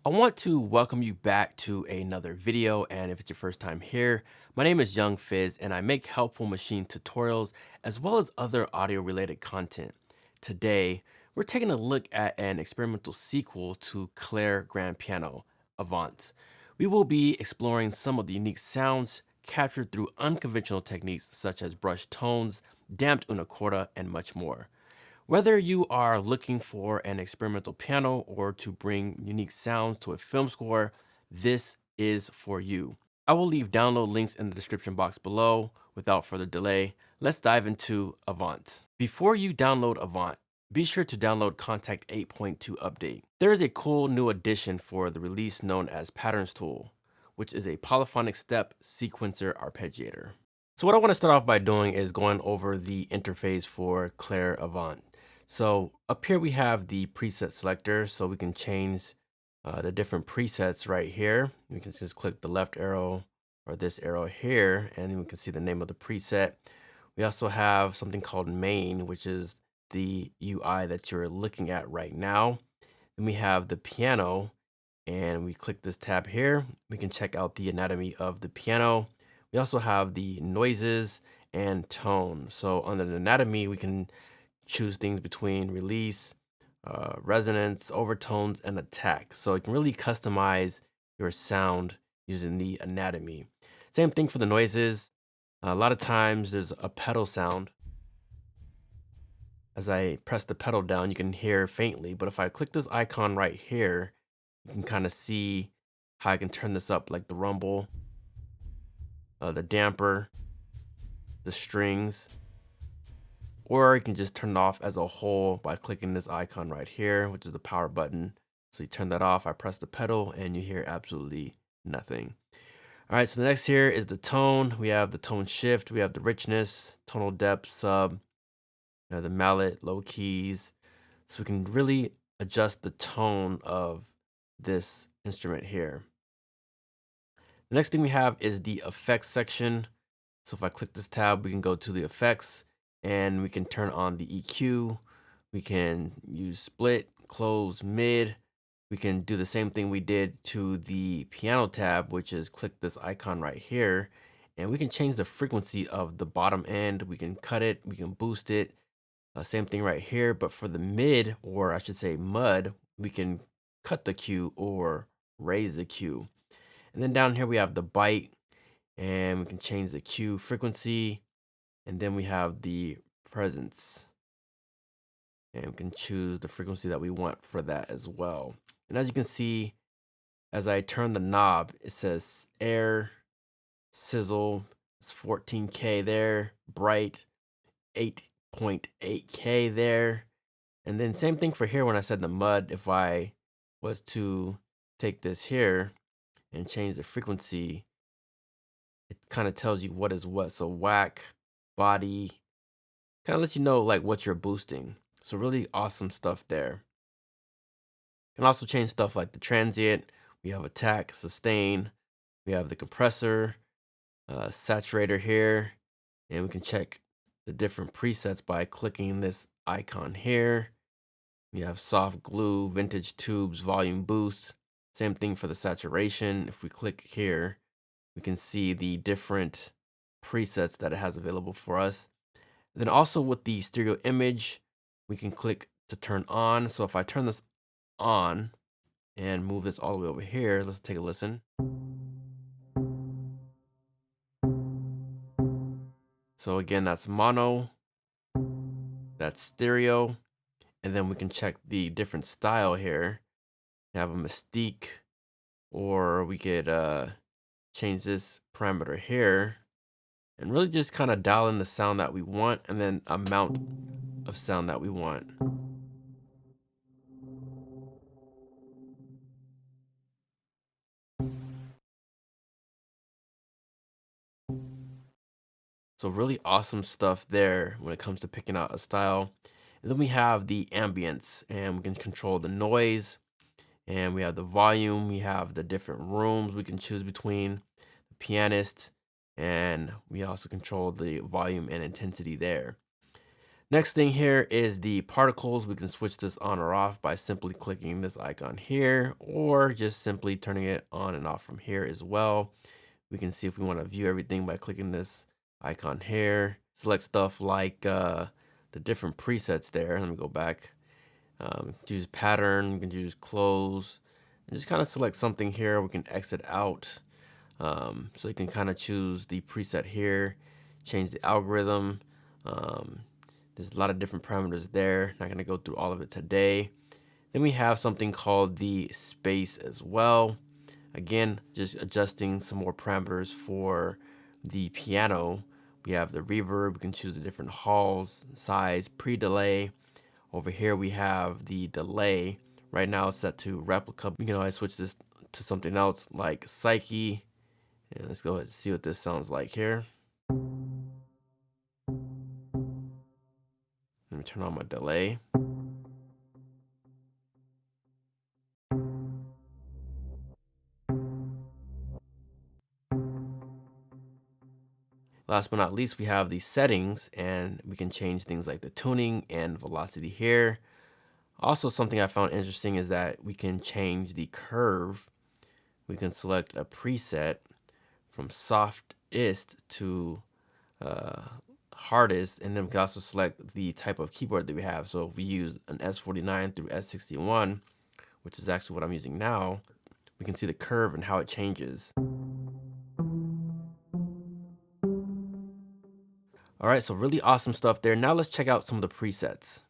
I want to welcome you back to another video, and if it's your first time here, my name is Young Fizz and I make helpful machine tutorials as well as other audio related content. Today, we're taking a look at an experimental sequel to Claire Grand Piano, Avant. We will be exploring some of the unique sounds captured through unconventional techniques such as brush tones, damped Una Corda, and much more. Whether you are looking for an experimental piano or to bring unique sounds to a film score, this is for you. I will leave download links in the description box below. Without further delay, let's dive into Avant. Before you download Avant, be sure to download Kontakt 8.2 Update. There is a cool new addition for the release known as Patterns Tool, which is a polyphonic step sequencer arpeggiator. So what I want to start off by doing is going over the interface for Claire Avant. So up here we have the preset selector, so we can change the different presets right here. We can just click the left arrow or this arrow here, and then we can see the name of the preset. We also have something called main, which is the UI that you're looking at right now. Then we have the piano, and we click this tab here. We can check out the anatomy of the piano. We also have the noises and tone. So under the anatomy, we can choose things between release, resonance, overtones, and attack. So you can really customize your sound using the anatomy. Same thing for the noises. A lot of times there's a pedal sound. As I press the pedal down, you can hear faintly, but if I click this icon right here, you can kind of see how I can turn this up, like the rumble, the damper, the strings, or you can just turn it off as a whole by clicking this icon right here, which is the power button. So you turn that off, I press the pedal, and you hear absolutely nothing. All right, so the next here is the tone. We have the tone shift, we have the richness, tonal depth, sub, the mallet, low keys. So we can really adjust the tone of this instrument here. The next thing we have is the effects section. So if I click this tab, we can go to the effects and we can turn on the EQ. We can use split, close, mid. We can do the same thing we did to the piano tab, which is click this icon right here. And we can change the frequency of the bottom end. We can cut it, we can boost it. Same thing right here, but for the mid, or I should say mud, we can cut the Q or raise the Q. And then down here we have the bite, and we can change the Q frequency. And then we have the presence, and we can choose the frequency that we want for that as well. And as you can see, as I turn the knob, it says air, sizzle, it's 14K there, bright, 8.8K there. And then same thing for here when I said the mud. If I was to take this here and change the frequency, it kind of tells you what is what. So whack, body, kind of lets you know like what you're boosting. So really awesome stuff there. You can also change stuff like the transient. We have attack, sustain. We have the compressor, saturator here, and we can check the different presets by clicking this icon here. We have soft glue, vintage tubes, volume boost. Same thing for the saturation. If we click here, we can see the different presets that it has available for us. And then also with the stereo image, we can click to turn on. So if I turn this on and move this all the way over here, let's take a listen. So again, that's mono, that's stereo, and then we can check the different style here. We have a mystique, or we could change this parameter here and really just kind of dial in the sound that we want and then amount of sound that we want. So really awesome stuff there when it comes to picking out a style. And then we have the ambience, and we can control the noise, and we have the volume. We have the different rooms we can choose between, the pianist, and we also control the volume and intensity there. Next thing here is the particles. We can switch this on or off by simply clicking this icon here, or just simply turning it on and off from here as well. We can see if we want to view everything by clicking this icon here. Select stuff like the different presets there. Let me go back. Choose pattern, we can choose close, and just kind of select something here. We can exit out. So you can kind of choose the preset here, change the algorithm. There's a lot of different parameters there. Not going to go through all of it today. Then we have something called the space as well. Again, just adjusting some more parameters for the piano. We have the reverb. We can choose the different halls, size, pre-delay. Over here we have the delay. Right now it's set to replica. You can always switch this to something else like Psyche. And let's go ahead and see what this sounds like here. Let me turn on my delay. Last but not least, we have the settings, and we can change things like the tuning and velocity here. Also, something I found interesting is that we can change the curve. We can select a preset from softest to hardest, and then we can also select the type of keyboard that we have. So if we use an S49 through S61, which is actually what I'm using now, we can see the curve and how it changes. All right, so really awesome stuff there. Now let's check out some of the presets.